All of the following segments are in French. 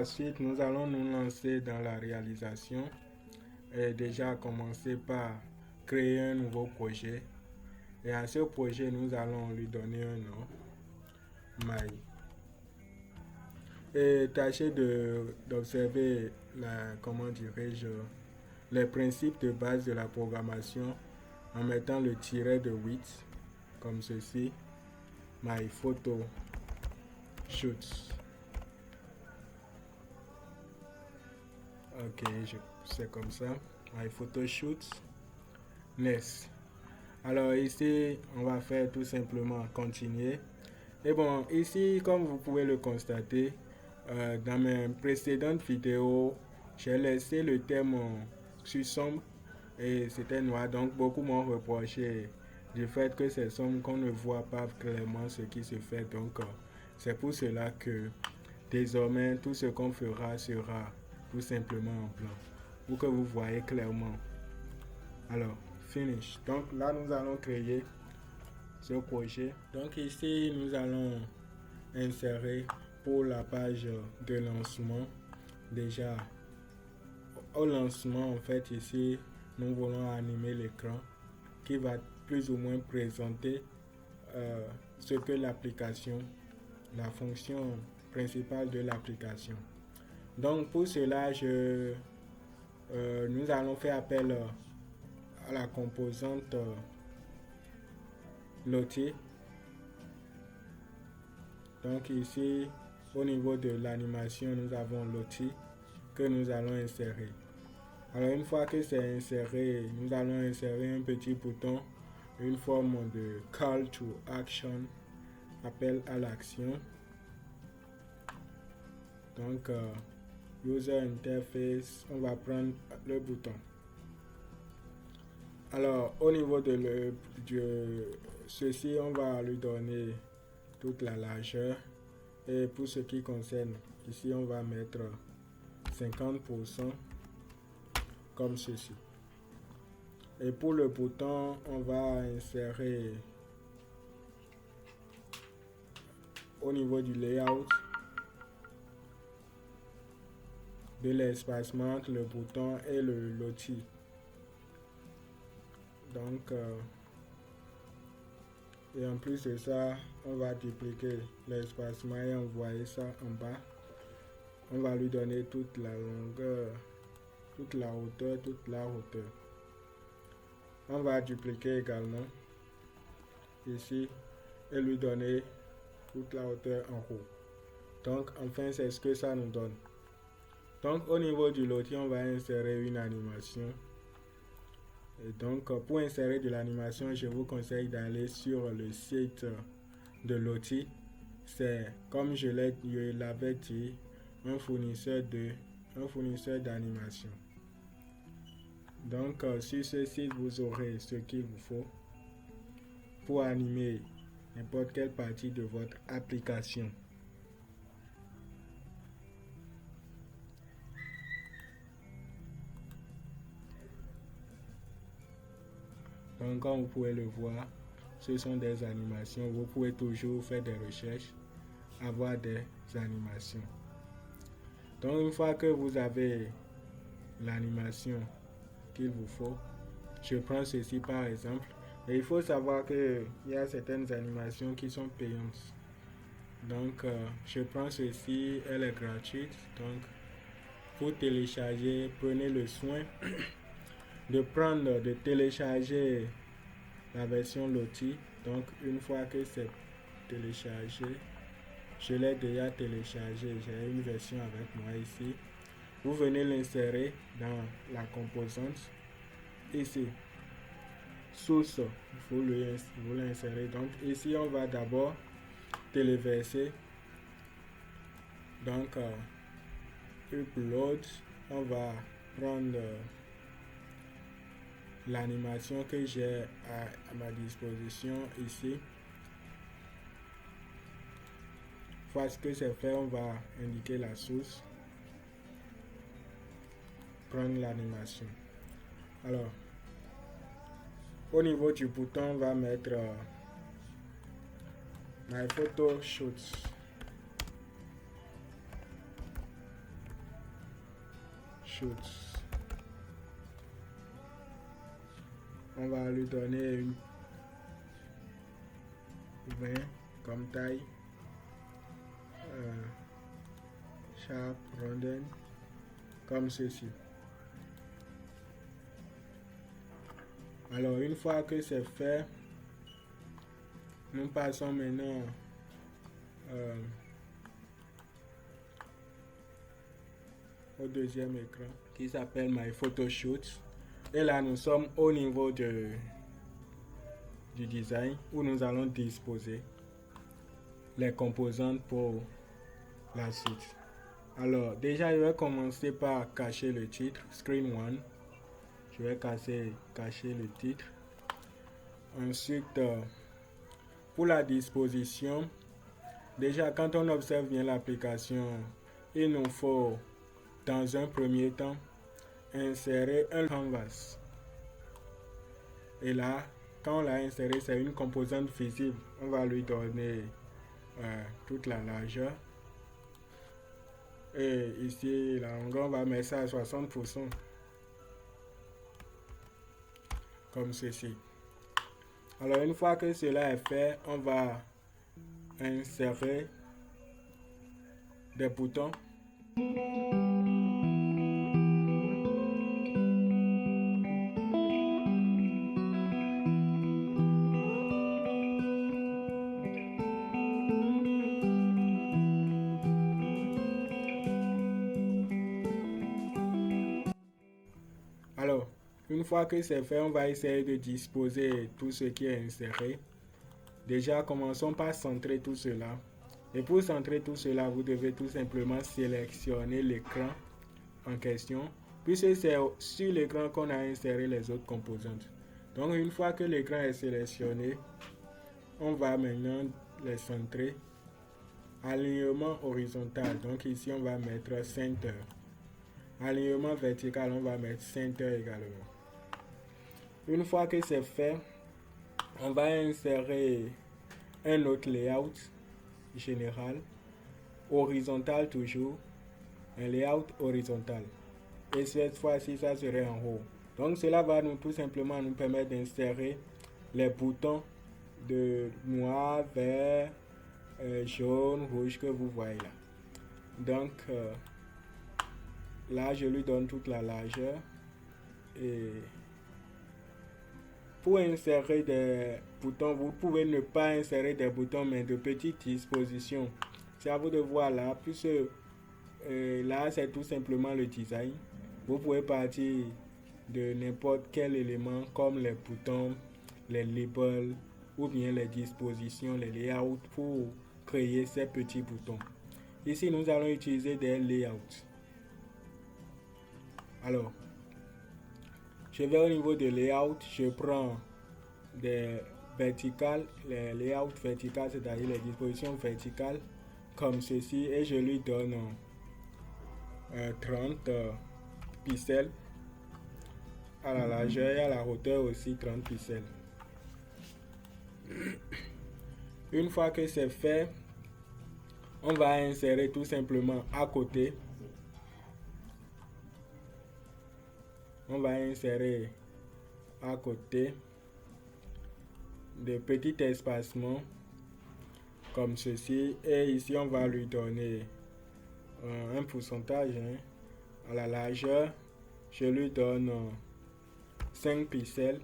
la suite, nous allons nous lancer dans la réalisation et déjà commencer par créer un nouveau projet. Et à ce projet, nous allons lui donner un nom, My. Et tâchez d'observer comment dirais-je, les principes de base de la programmation en mettant le tiret de 8 comme ceci. My photo shoots. Ok, c'est comme ça. My photo shoots. Next. Alors ici, on va faire tout simplement continuer. Et bon, ici, comme vous pouvez le constater, dans mes précédentes vidéos, j'ai laissé le thème sur sombre et c'était noir. Donc beaucoup m'ont reproché du fait que c'est sombre qu'on ne voit pas clairement ce qui se fait. Donc c'est pour cela que désormais tout ce qu'on fera sera tout simplement en blanc pour que vous voyez clairement. Alors, finish. Donc là, nous allons créer ce projet. Donc ici, nous allons insérer pour la page de lancement. Déjà, au lancement, en fait, ici, nous voulons animer l'écran qui va plus ou moins présenter ce que l'application, la fonction principale de l'application. Donc pour cela, nous allons faire appel à la composante Lottie. Donc ici, au niveau de l'animation, nous avons Lottie que nous allons insérer. Alors une fois que c'est inséré, nous allons insérer un petit bouton, une forme de call to action, appel à l'action. Donc user interface, on va prendre le bouton. Alors au niveau de ceci, on va lui donner toute la largeur. Et pour ce qui concerne, ici on va mettre 50% comme ceci. Et pour le bouton, on va insérer au niveau du layout de l'espacement entre le bouton et le lottie. Donc et en plus de ça, on va dupliquer l'espacement et envoyer ça en bas. On va lui donner toute la longueur, toute la hauteur, toute la hauteur. On va dupliquer également ici et lui donner toute la hauteur en haut. Donc enfin, c'est ce que ça nous donne. Donc au niveau du lottie, on va insérer une animation. Et donc pour insérer de l'animation, je vous conseille d'aller sur le site de Lottie. C'est, comme je l'avais dit, un fournisseur d'animation. Donc sur ce site, vous aurez ce qu'il vous faut pour animer n'importe quelle partie de votre application. Donc comme vous pouvez le voir, ce sont des animations. Vous pouvez toujours faire des recherches, avoir des animations. Donc une fois que vous avez l'animation qu'il vous faut, je prends ceci par exemple. Et il faut savoir qu'il y a certaines animations qui sont payantes. Donc je prends ceci, elle est gratuite. Donc pour télécharger, prenez le soin de télécharger la version Lottie. Donc une fois que c'est téléchargé, je l'ai déjà téléchargé, j'ai une version avec moi ici. Vous venez l'insérer dans la composante ici, source, vous l'insérer. Donc ici on va d'abord téléverser. Donc upload, on va prendre l'animation que j'ai à ma disposition ici. Une fois que c'est fait, on va indiquer la source, prendre l'animation. Alors au niveau du bouton, on va mettre My Photo Shoots. shoots. On va lui donner une 20 comme taille. Sharp, rondelle, comme ceci. Alors, une fois que c'est fait, nous passons maintenant au deuxième écran qui s'appelle My Photoshoot. Et là, nous sommes au niveau du design où nous allons disposer les composantes pour la suite. Alors, déjà, je vais commencer par cacher le titre, Screen 1. Je vais cacher le titre. Ensuite, pour la disposition, déjà, quand on observe bien l'application, il nous faut, dans un premier temps, insérer un canvas. Et là, quand on l'a inséré, c'est une composante visible. On va lui donner toute la largeur. Et ici, la longueur, on va mettre ça à 60%. Comme ceci. Alors, une fois que cela est fait, on va insérer des boutons. Alors, une fois que c'est fait, on va essayer de disposer tout ce qui est inséré. Déjà, commençons par centrer tout cela. Et pour centrer tout cela, vous devez tout simplement sélectionner l'écran en question, puisque c'est sur l'écran qu'on a inséré les autres composantes. Donc, une fois que l'écran est sélectionné, on va maintenant les centrer. Alignement horizontal, donc ici on va mettre center. Alignement vertical, on va mettre center également. Une fois que c'est fait, on va insérer un autre layout général, horizontal toujours, un layout horizontal. Et cette fois-ci, ça serait en haut. Donc cela va tout simplement nous permettre d'insérer les boutons de noir, vert, jaune, rouge que vous voyez là. Donc là, je lui donne toute la largeur. Et pour insérer des boutons, vous pouvez ne pas insérer des boutons, mais de petites dispositions. C'est à vous de voir là, puisque là, c'est tout simplement le design. Vous pouvez partir de n'importe quel élément, comme les boutons, les labels, ou bien les dispositions, les layouts, pour créer ces petits boutons. Ici, nous allons utiliser des layouts. Alors, je vais au niveau de layout, je prends des verticales, les layouts verticales, c'est-à-dire les dispositions verticales, comme ceci, et je lui donne 30 pixels. À la largeur et à la hauteur aussi 30 pixels. Une fois que c'est fait, on va insérer tout simplement à côté. On va insérer à côté de petits espacements comme ceci. Et ici, on va lui donner un pourcentage. À la largeur, je lui donne 5 pixels.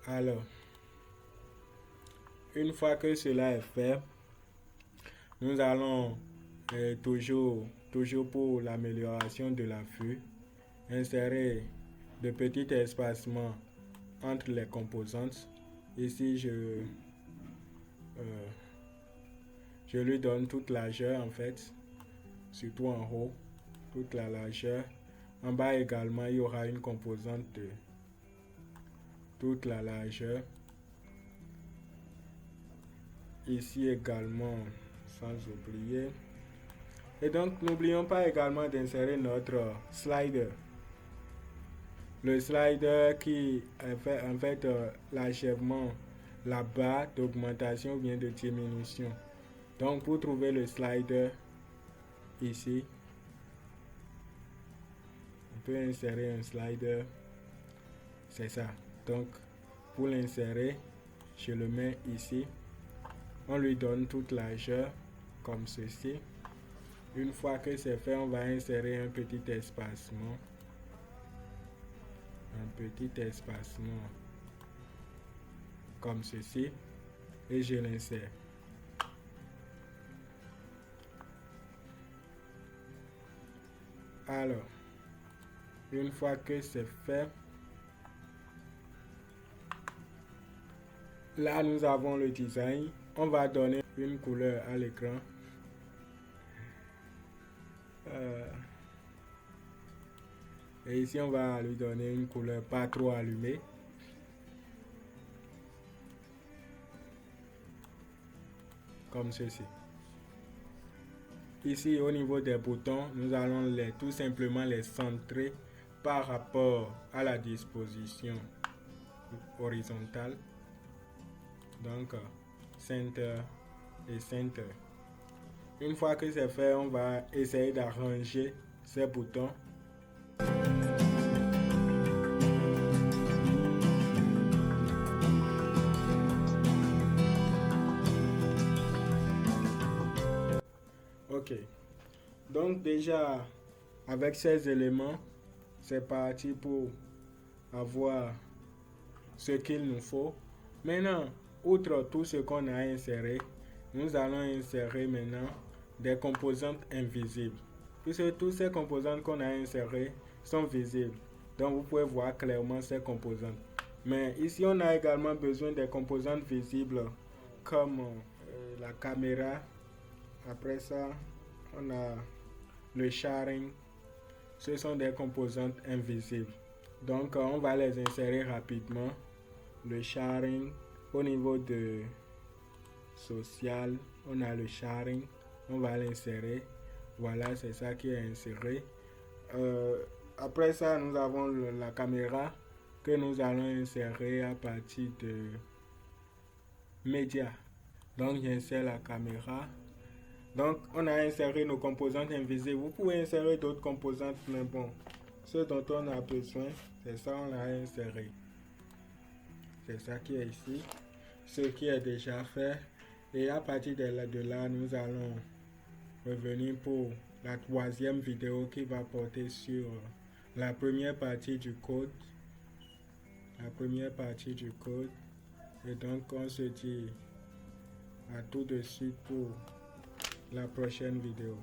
Alors, une fois que cela est fait, nous allons toujours pour l'amélioration de la vue, insérer de petits espacements entre les composantes. Ici, je lui donne toute largeur en fait. surtout en haut, toute la largeur. En bas également, il y aura une composante de toute la largeur. Ici également, sans oublier. Et donc, n'oublions pas également d'insérer notre slider. Le slider qui est en fait l'achèvement, la barre d'augmentation vient de diminution. Donc, pour trouver le slider ici, on peut insérer un slider. C'est ça. Donc, pour l'insérer, je le mets ici. On lui donne toute largeur, comme ceci. Une fois que c'est fait, on va insérer un petit espacement. Un petit espacement comme ceci. Et je l'insère. Alors, une fois que c'est fait, là nous avons le design. On va donner une couleur à l'écran. Et ici on va lui donner une couleur pas trop allumée. Comme ceci. Ici au niveau des boutons, nous allons tout simplement les centrer par rapport à la disposition horizontale. Donc center et center. Une fois que c'est fait, on va essayer d'arranger ces boutons. Ok. Donc déjà, avec ces éléments, c'est parti pour avoir ce qu'il nous faut. Maintenant, outre tout ce qu'on a inséré, nous allons insérer maintenant des composantes invisibles. Puisque toutes ces composantes qu'on a insérées sont visibles. Donc vous pouvez voir clairement ces composantes. Mais ici, on a également besoin des composantes visibles comme la caméra. Après ça, on a le sharing. Ce sont des composantes invisibles. Donc on va les insérer rapidement. Le sharing, au niveau de social, on a le sharing. On va l'insérer. Voilà, c'est ça qui est inséré. Après ça, nous avons la caméra que nous allons insérer à partir de médias. Donc j'insère la caméra. Donc on a inséré nos composantes invisibles. Vous pouvez insérer d'autres composantes, mais bon, ce dont on a besoin, c'est ça, on l'a inséré. C'est ça qui est ici. Ce qui est déjà fait. Et à partir de là, nous allons revenir pour la troisième vidéo qui va porter sur la première partie du code. La première partie du code. Et donc on se dit à tout de suite pour la prochaine vidéo.